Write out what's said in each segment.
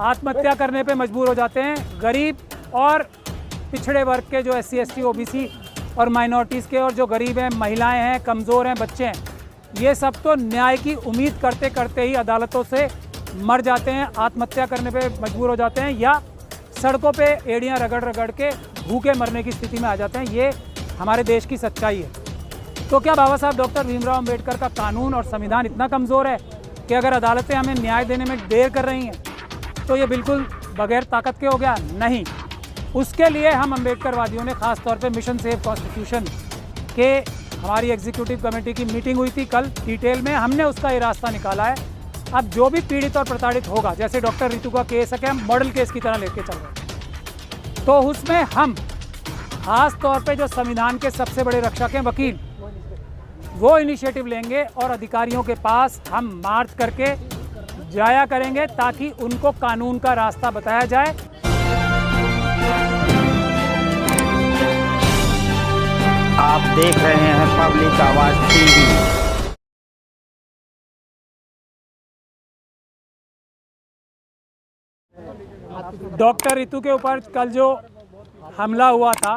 आत्महत्या करने पे मजबूर हो जाते हैं। गरीब और पिछड़े वर्ग के जो SC ST OBC और माइनॉरिटीज़ के, और जो गरीब हैं, महिलाएं हैं, कमज़ोर हैं, बच्चे हैं, ये सब तो न्याय की उम्मीद करते करते ही अदालतों से मर जाते हैं, आत्महत्या करने पे मजबूर हो जाते हैं, या सड़कों पे एड़ियाँ रगड़ रगड़ के भूखे मरने की स्थिति में आ जाते हैं। ये हमारे देश की सच्चाई है। तो क्या बाबा साहब डॉक्टर भीमराव अम्बेडकर का कानून और संविधान इतना कमज़ोर है कि अगर अदालतें हमें न्याय देने में देर कर रही हैं तो ये बिल्कुल बगैर ताकत के हो गया? नहीं। उसके लिए हम अम्बेडकरवादियों ने ख़ास तौर पे मिशन सेव कॉन्स्टिट्यूशन के, हमारी एग्जीक्यूटिव कमेटी की मीटिंग हुई थी कल, डिटेल में हमने उसका ये रास्ता निकाला है। अब जो भी पीड़ित और प्रताड़ित होगा, जैसे डॉक्टर रितु का केस है कि हम मॉडल केस की तरह लेके चल रहे हैं, तो उसमें हम खास तौर पे जो संविधान के सबसे बड़े रक्षक हैं, वकील, वो इनिशिएटिव लेंगे और अधिकारियों के पास हम मार्च करके जाया करेंगे ताकि उनको कानून का रास्ता बताया जाए। आप देख रहे हैं पब्लिक आवाज TV। डॉक्टर रितु के ऊपर कल जो हमला हुआ था,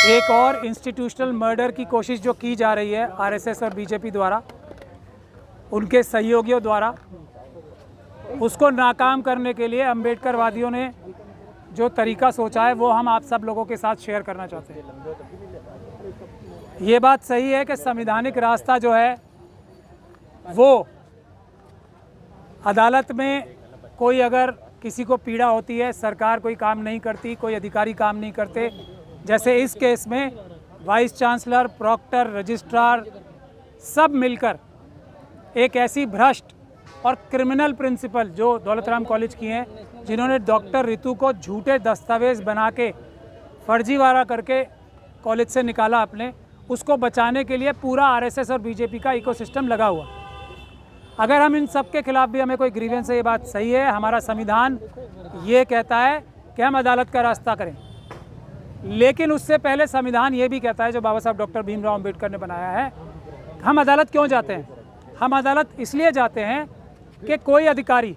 एक और इंस्टीट्यूशनल मर्डर की कोशिश जो की जा रही है RSS और BJP द्वारा, उनके सहयोगियों द्वारा, उसको नाकाम करने के लिए अम्बेडकरवादियों ने जो तरीका सोचा है वो हम आप सब लोगों के साथ शेयर करना चाहते हैं। ये बात सही है कि संवैधानिक रास्ता जो है वो अदालत में, कोई अगर किसी को पीड़ा होती है, सरकार कोई काम नहीं करती, कोई अधिकारी काम नहीं करते, जैसे इस केस में वाइस चांसलर, प्रॉक्टर, रजिस्ट्रार सब मिलकर एक ऐसी भ्रष्ट और क्रिमिनल प्रिंसिपल जो दौलतराम कॉलेज की हैं, जिन्होंने डॉक्टर रितु को झूठे दस्तावेज बना के फर्जीवाड़ा करके कॉलेज से निकाला अपने, उसको बचाने के लिए पूरा RSS और BJP का इकोसिस्टम लगा हुआ। अगर हम इन सब के खिलाफ भी हमें कोई ग्रीवेंस है, ये बात सही है। हमारा संविधान ये कहता है कि हम अदालत का रास्ता करें, लेकिन उससे पहले संविधान ये भी कहता है, जो बाबा साहब डॉक्टर भीमराव अम्बेडकर ने बनाया है, हम अदालत क्यों जाते हैं? हम अदालत इसलिए जाते हैं कि कोई अधिकारी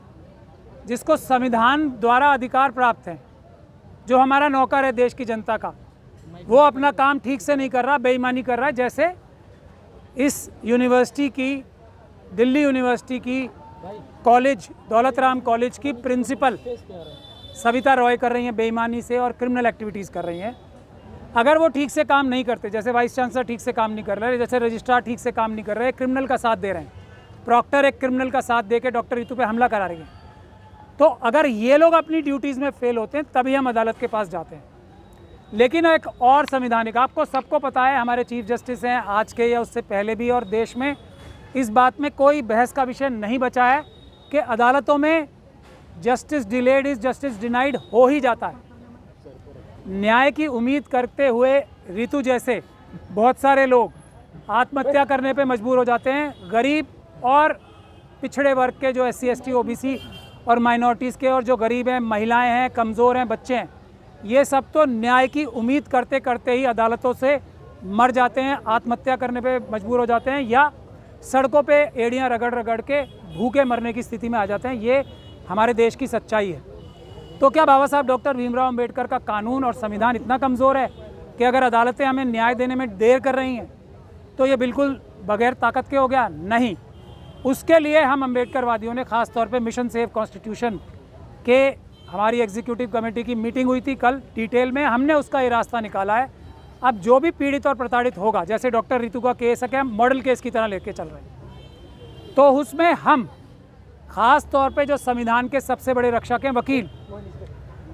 जिसको संविधान द्वारा अधिकार प्राप्त हैं, जो हमारा नौकर है देश की जनता का, वो अपना काम ठीक से नहीं कर रहा, बेईमानी कर रहा है। जैसे इस यूनिवर्सिटी की, दिल्ली यूनिवर्सिटी की कॉलेज, दौलतराम कॉलेज की प्रिंसिपल सविता रॉय कर रही हैं बेईमानी से और क्रिमिनल एक्टिविटीज़ कर रही हैं। अगर वो ठीक से काम नहीं करते, जैसे वाइस चांसलर ठीक से काम नहीं कर रहे, जैसे रजिस्ट्रार ठीक से काम नहीं कर रहे, क्रिमिनल का साथ दे रहे हैं, प्रॉक्टर एक क्रिमिनल का साथ दे के डॉक्टर रितु पे हमला करा रही है, तो अगर ये लोग अपनी ड्यूटीज़ में फेल होते हैं तभी हम अदालत के पास जाते हैं। लेकिन एक और संविधानिक, आपको सबको पता है, हमारे चीफ जस्टिस हैं आज के या उससे पहले भी, और देश में इस बात में कोई बहस का विषय नहीं बचा है कि अदालतों में justice delayed is justice denied हो ही जाता है। न्याय की उम्मीद करते हुए रितु जैसे बहुत सारे लोग आत्महत्या करने पे मजबूर हो जाते हैं। गरीब और पिछड़े वर्ग के जो SC ST OBC और माइनॉरिटीज़ के, और जो गरीब हैं, महिलाएं हैं, कमज़ोर हैं, बच्चे हैं, ये सब तो न्याय की उम्मीद करते करते ही अदालतों से मर जाते हैं, आत्महत्या करने पे मजबूर हो जाते हैं, या सड़कों पे एड़ियाँ रगड़ रगड़ के भूखे मरने की स्थिति में आ जाते हैं। ये हमारे देश की सच्चाई है। तो क्या बाबा साहब डॉक्टर भीमराव अम्बेडकर का कानून और संविधान इतना कमज़ोर है कि अगर अदालतें हमें न्याय देने में देर कर रही हैं तो ये बिल्कुल बगैर ताकत के हो गया? नहीं। उसके लिए हम अम्बेडकरवादियों ने ख़ास तौर पे मिशन सेव कॉन्स्टिट्यूशन के, हमारी एग्जीक्यूटिव कमेटी की मीटिंग हुई थी कल, डिटेल में हमने उसका ये रास्ता निकाला है। अब जो भी पीड़ित और प्रताड़ित होगा, जैसे डॉक्टर रितु का केस है कि हम मॉडल केस की तरह लेके चल रहे हैं, तो उसमें हम ख़ास तौर पे जो संविधान के सबसे बड़े रक्षक हैं, वकील,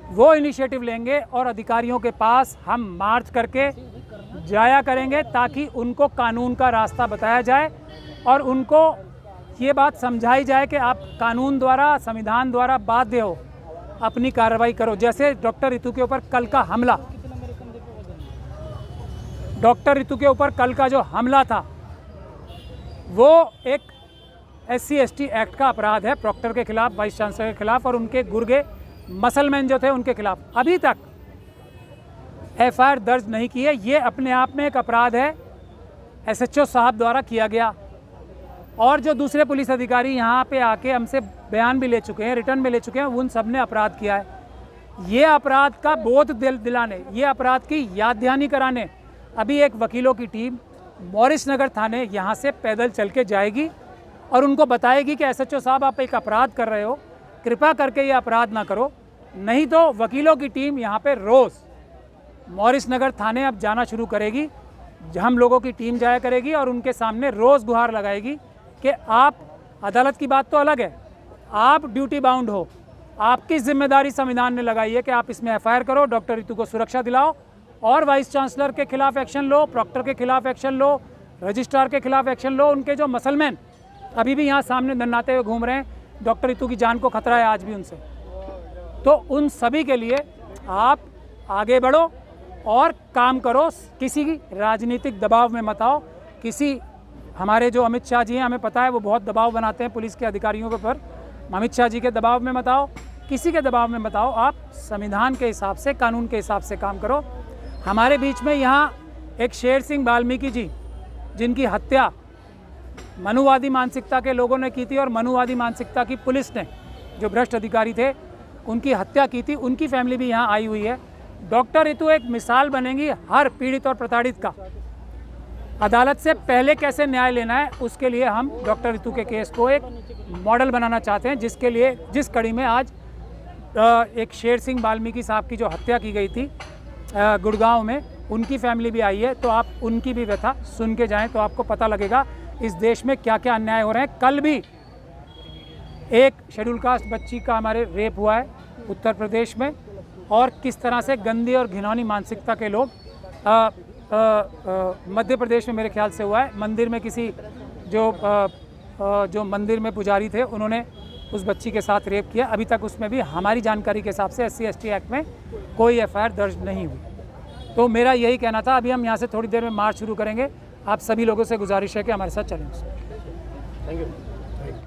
वो इनिशिएटिव लेंगे और अधिकारियों के पास हम मार्च करके जाया करेंगे ताकि उनको कानून का रास्ता बताया जाए और उनको ये बात समझाई जाए कि आप कानून द्वारा, संविधान द्वारा बाध्य हो, अपनी कार्रवाई करो। जैसे डॉक्टर रितु के ऊपर कल का हमला, डॉक्टर रितु के ऊपर कल का जो हमला था वो एक SC ST एक्ट का अपराध है, प्रॉक्टर के खिलाफ, वाइस चांसलर के खिलाफ और उनके गुर्गे मसलमैन जो थे उनके खिलाफ। अभी तक FIR दर्ज नहीं की है। ये अपने आप में एक अपराध है, SHO साहब द्वारा किया गया। और जो दूसरे पुलिस अधिकारी यहाँ पे आके हमसे बयान भी ले चुके हैं, रिटर्न में ले चुके हैं, उन सब ने अपराध किया है। ये अपराध का बोध दिलाने, ये अपराध की याद दहानी कराने अभी एक वकीलों की टीम मॉरिस नगर थाने यहाँ से पैदल चल के जाएगी और उनको बताएगी कि एसएचओ साहब आप एक अपराध कर रहे हो, कृपा करके ये अपराध ना करो, नहीं तो वकीलों की टीम यहाँ पे रोज़ मॉरिस नगर थाने अब जाना शुरू करेगी। हम लोगों की टीम जाया करेगी और उनके सामने रोज़ गुहार लगाएगी कि आप, अदालत की बात तो अलग है, आप ड्यूटी बाउंड हो, आपकी जिम्मेदारी संविधान ने लगाई है कि आप इसमें एफआईआर करो, डॉक्टर रितु को सुरक्षा दिलाओ और वाइस चांसलर के खिलाफ एक्शन लो, प्रॉक्टर के खिलाफ एक्शन लो, रजिस्ट्रार के खिलाफ एक्शन लो। उनके जो मसलमैन अभी भी यहाँ सामने दन्नाते हुए घूम रहे हैं, डॉक्टर रितु की जान को खतरा है आज भी उनसे, तो उन सभी के लिए आप आगे बढ़ो और काम करो, किसी राजनीतिक दबाव में मत आओ। किसी, हमारे जो अमित शाह जी हैं, हमें पता है वो बहुत दबाव बनाते हैं पुलिस के अधिकारियों के ऊपर, अमित शाह जी के दबाव में मत आओ, किसी के दबाव में मत आओ। आप संविधान के हिसाब से, कानून के हिसाब से काम करो। हमारे बीच में यहाँ एक शेर सिंह वाल्मीकि जी, जिनकी हत्या मनुवादी मानसिकता के लोगों ने की थी और मनुवादी मानसिकता की पुलिस ने, जो भ्रष्ट अधिकारी थे, उनकी हत्या की थी, उनकी फैमिली भी यहाँ आई हुई है। डॉक्टर रितु एक मिसाल बनेंगी हर पीड़ित और प्रताड़ित का। अदालत से पहले कैसे न्याय लेना है, उसके लिए हम डॉक्टर रितु के केस को एक मॉडल बनाना चाहते हैं, जिसके लिए, जिस कड़ी में आज एक शेर सिंह वाल्मीकि साहब की जो हत्या की गई थी गुड़गांव में, उनकी फैमिली भी आई है। तो आप उनकी भी व्यथा सुन के जाएं तो आपको पता लगेगा इस देश में क्या क्या अन्याय हो रहे हैं। कल भी एक शेड्यूल कास्ट बच्ची का हमारे रेप हुआ है उत्तर प्रदेश में, और किस तरह से गंदी और घिनौनी मानसिकता के लोग मध्य प्रदेश में मेरे ख्याल से हुआ है। मंदिर में किसी जो मंदिर में पुजारी थे, उन्होंने उस बच्ची के साथ रेप किया। अभी तक उसमें भी हमारी जानकारी के हिसाब से SC/ST एक्ट में कोई एफआईआर दर्ज नहीं हुई। तो मेरा यही कहना था। अभी हम यहाँ से थोड़ी देर में मार्च शुरू करेंगे। आप सभी लोगों से गुजारिश है कि हमारे साथ चलें। Thank you.